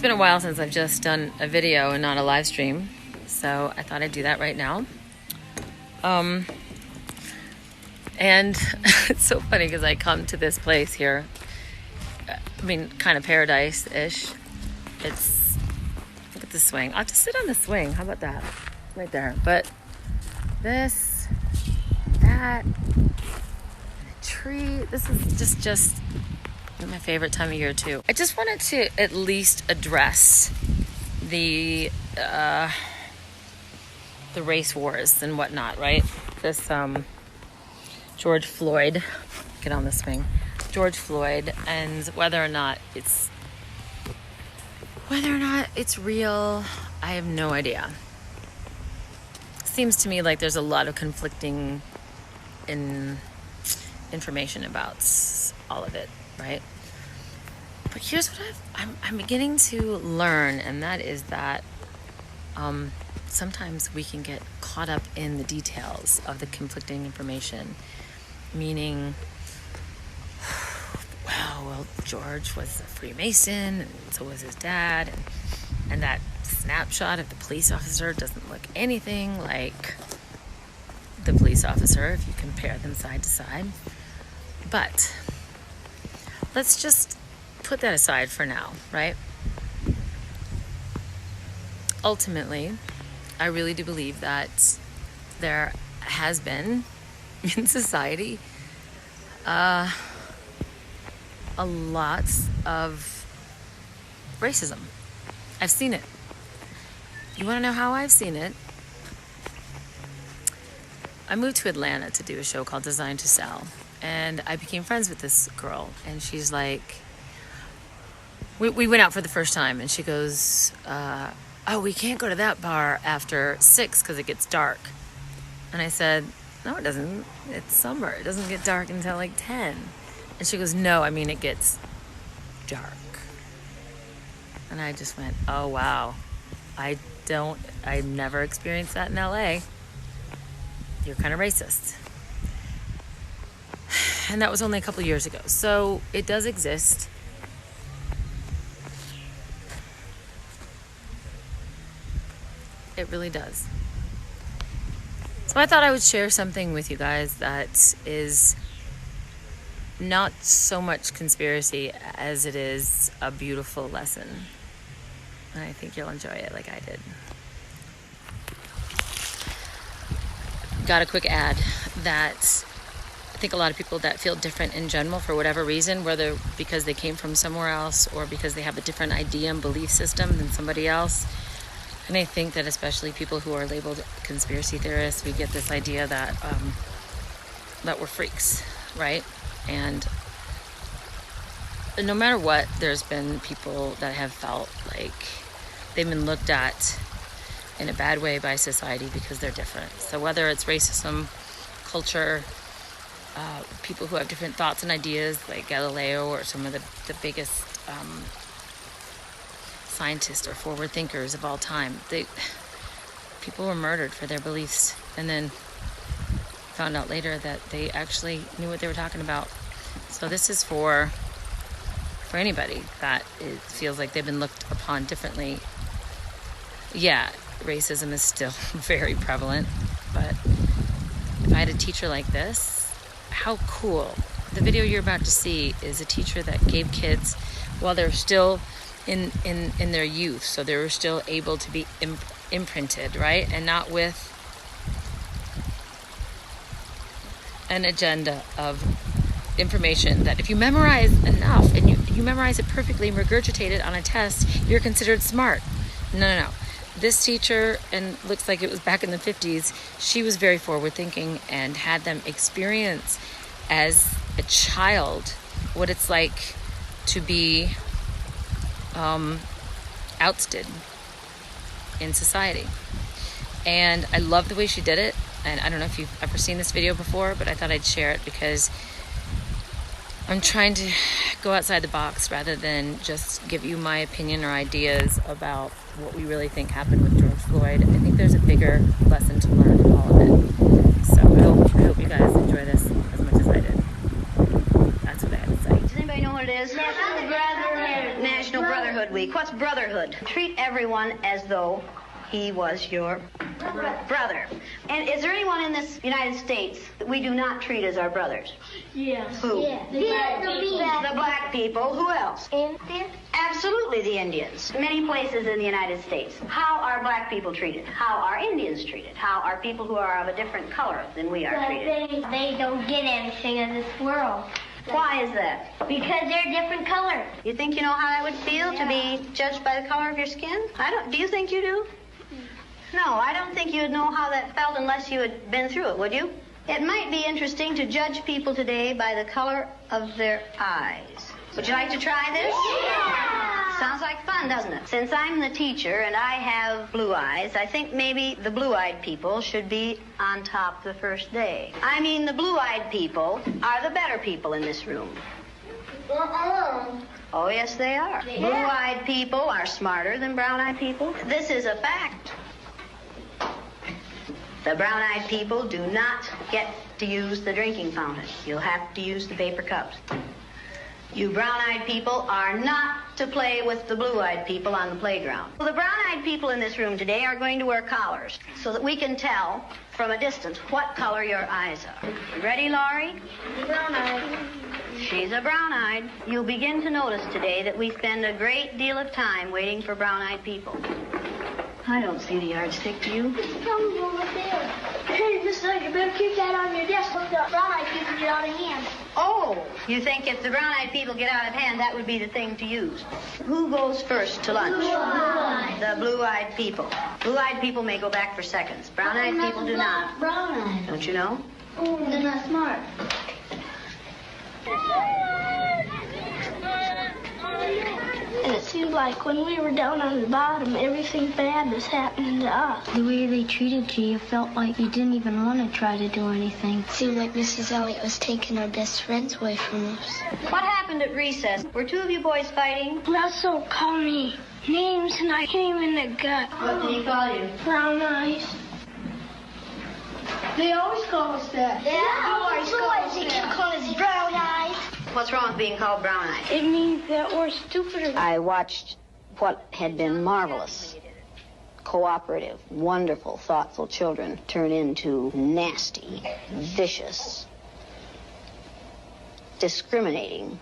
been a while since I've just done a video and not a live stream, so I thought I'd do that right now. And it's so funny because I come to this place here, I mean, kind of paradise-ish. It's, look at the swing. I'll just sit on the swing. How about that? Right there. But this, that, and a tree. This is just my favorite time of year too. I just wanted to at least address the race wars and whatnot, right? This George Floyd, get on the swing. George Floyd, and whether or not it's real, I have no idea. Seems to me like there's a lot of conflicting information about all of it, right? But here's what I'm beginning to learn, and that is that sometimes we can get caught up in the details of the conflicting information, meaning, well, George was a Freemason, and so was his dad, and that snapshot of the police officer doesn't look anything like the police officer if you compare them side to side. But let's just put that aside for now, right? Ultimately, I really do believe that there has been in society a lot of racism. I've seen it. You want to know how I've seen it? I moved to Atlanta to do a show called Design to Sell, and I became friends with this girl, and she's like, we went out for the first time, and she goes, oh, we can't go to that bar after 6 because it gets dark. And I said, no, it doesn't. It's summer. It doesn't get dark until like 10. And she goes, no, I mean, it gets dark. And I just went, oh, wow. I've never experienced that in LA. You're kind of racist. And that was only a couple years ago. So it does exist. It really does. So I thought I would share something with you guys that is not so much conspiracy as it is a beautiful lesson. And I think you'll enjoy it like I did. Got a quick ad that I think a lot of people that feel different in general for whatever reason, whether because they came from somewhere else or because they have a different idea and belief system than somebody else. And I think that especially people who are labeled conspiracy theorists, we get this idea that that we're freaks, right? And no matter what, there's been people that have felt like they've been looked at in a bad way by society because they're different. So whether it's racism, culture, people who have different thoughts and ideas like Galileo or some of the biggest scientists or forward thinkers of all time, people were murdered for their beliefs, and then found out later that they actually knew what they were talking about. So this is for anybody that it feels like they've been looked upon differently. Yeah, racism is still very prevalent, but if I had a teacher like this, how cool. The video you're about to see is a teacher that gave kids while they're still in their youth, so they were still able to be imprinted, right? And not with an agenda of information that if you memorize enough and you memorize it perfectly and regurgitate it on a test, you're considered smart. No. This teacher, and looks like it was back in the 50s, she was very forward thinking and had them experience as a child what it's like to be ousted in society. And I love the way she did it. And I don't know if you've ever seen this video before, but I thought I'd share it because I'm trying to go outside the box rather than just give you my opinion or ideas about what we really think happened with George Floyd. I think there's a bigger lesson to learn in all of it. So I hope you guys enjoy this as much as I did. That's what I had to say. Does anybody know what it is? National Brotherhood. National Brotherhood Week. What's brotherhood? Treat everyone as though he was your brother. And is there anyone in this United States that we do not treat as our brothers? Yes. Who? Yeah. The black people. Who else? Indians. Absolutely the Indians. Many places in the United States. How are black people treated? How are Indians treated? How are people who are of a different color than we are treated? They don't get anything in this world. Why is that? Because they're different colors. You think you know how that would feel to be judged by the color of your skin? I don't. Do you think you do? No, I don't think you'd know how that felt unless you had been through it, would you? It might be interesting to judge people today by the color of their eyes. Would you like to try this? Yeah! Sounds like fun, doesn't it? Since I'm the teacher and I have blue eyes, I think maybe the blue-eyed people should be on top the first day. I mean, the blue-eyed people are the better people in this room. Oh, yes, they are. Yeah. Blue-eyed people are smarter than brown-eyed people. This is a fact. The brown-eyed people do not get to use the drinking fountain. You'll have to use the paper cups. You brown-eyed people are not to play with the blue-eyed people on the playground. Well, the brown-eyed people in this room today are going to wear collars so that we can tell from a distance what color your eyes are. Ready, Laurie? Brown-eyed. She's a brown-eyed. You'll begin to notice today that we spend a great deal of time waiting for brown-eyed people. I don't see the yardstick, do you? It's coming over there. Hey, Miss Lane, you better keep that on your desk. Look, the brown-eyed people get out of hand. Oh, you think if the brown-eyed people get out of hand, that would be the thing to use. Who goes first to lunch? Blue-eyed. The blue-eyed people. Blue-eyed people may go back for seconds. Brown-eyed people do not. Brown-eyed. Don't you know? Oh, they're not smart. And it seemed like when we were down on the bottom, everything bad was happening to us. The way they treated you, you felt like you didn't even want to try to do anything. It seemed like Mrs. Elliott was taking our best friends away from us. What happened at recess? Were two of you boys fighting? Russell called me names and I hit him in the gut. What did he call you? Brown eyes. They always call us that. They keep calling us brown eyes. What's wrong with being called brown-eyed? It means that we're stupider. I watched what had been marvelous, cooperative, wonderful, thoughtful children turn into nasty, vicious, discriminating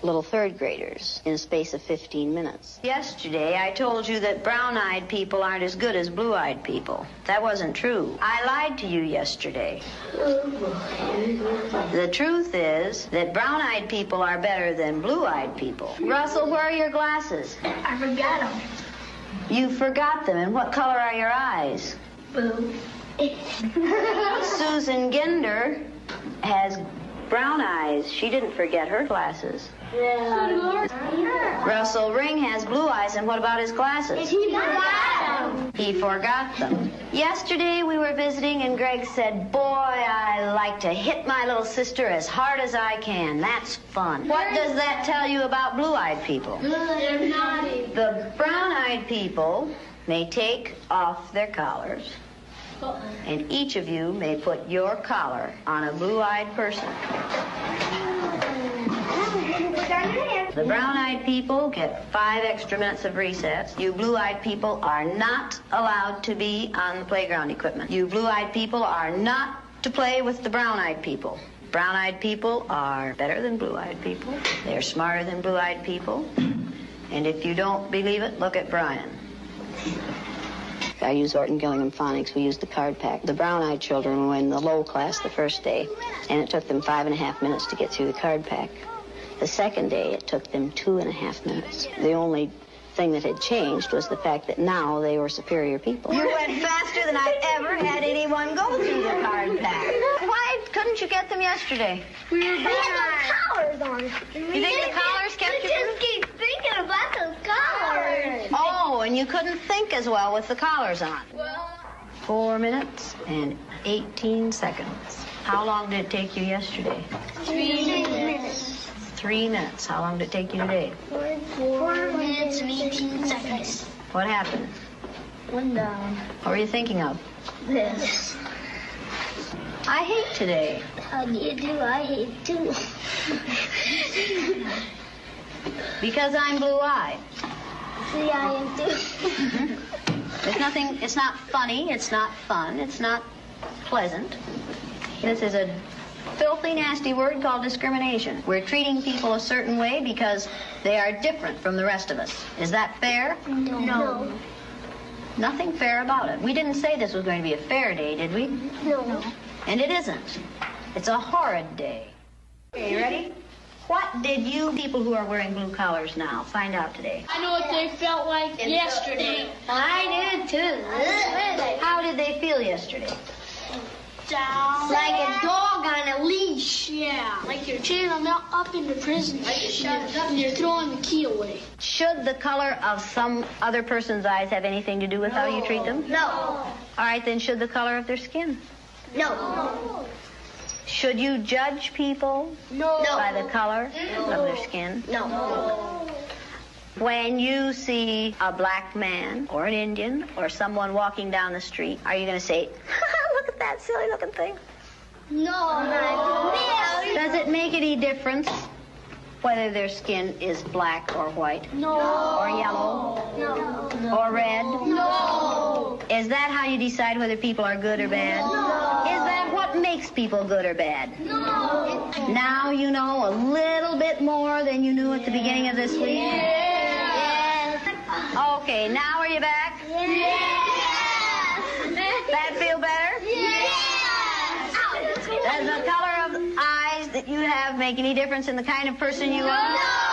little third graders in a space of 15 minutes. Yesterday, I told you that brown-eyed people aren't as good as blue-eyed people. That wasn't true. I lied to you yesterday. The truth is that brown-eyed people are better than blue-eyed people. Russell, where are your glasses? I forgot them. You forgot them. And what color are your eyes? Blue. Susan Ginder has brown eyes. She didn't forget her glasses. Russell Ring has blue eyes, and what about his glasses? He forgot them. He forgot them. Yesterday we were visiting, and Greg said, "Boy, I like to hit my little sister as hard as I can. That's fun." What does that tell you about blue-eyed people? They're naughty. The brown-eyed people may take off their collars, and each of you may put your collar on a blue-eyed person. The brown-eyed people get 5 extra minutes of recess. You blue-eyed people are not allowed to be on the playground equipment. You blue-eyed people are not to play with the brown-eyed people. Brown-eyed people are better than blue-eyed people. They're smarter than blue-eyed people. And if you don't believe it, look at Brian. I use Orton Gillingham Phonics. We used the card pack. The brown-eyed children were in the low class the first day, and it took them 5.5 minutes to get through the card pack. The second day, it took them 2.5 minutes. The only thing that had changed was the fact that now they were superior people. You went faster than I've ever had anyone go through the card pack. Why couldn't you get them yesterday? We had those collars on. You think the collars kept you? We just keep thinking about those collars. Oh, and you couldn't think as well with the collars on. 4 minutes and 18 seconds. How long did it take you yesterday? 3 minutes. 3 minutes. How long did it take you today? 4 minutes and 18 seconds. What happened? One down. What were you thinking of? This. I hate today. How do you do? I hate too. Because I'm blue-eyed. See, I am too. There's nothing, it's not funny, it's not fun, it's not pleasant. This is a filthy, nasty word called discrimination. We're treating people a certain way because they are different from the rest of us. Is that fair? No. Nothing fair about it. We didn't say this was going to be a fair day, did we? No. And it isn't. It's a horrid day. Okay, you ready? What did you people who are wearing blue collars now find out today? I know what they felt like yesterday. I did too. How did they feel yesterday? Down. Like a dog on a leash. Yeah. Like you're chaining them up into prison. And you're throwing the key away. Should the color of some other person's eyes have anything to do with how you treat them? No. All right, then should the color of their skin? No. Should you judge people by the color of their skin? No. When you see a black man or an Indian or someone walking down the street, are you going to say, look at that silly looking thing? No. Does it make any difference whether their skin is black or white? No. Or yellow? No. Or red? No. Is that how you decide whether people are good or bad? No. Is that what makes people good or bad? No. Now you know a little bit more than you knew at the beginning of this week? Yes. Okay, now are you back? Yes. That feel better? Yes. Does the color of eyes that you have make any difference in the kind of person you are? No.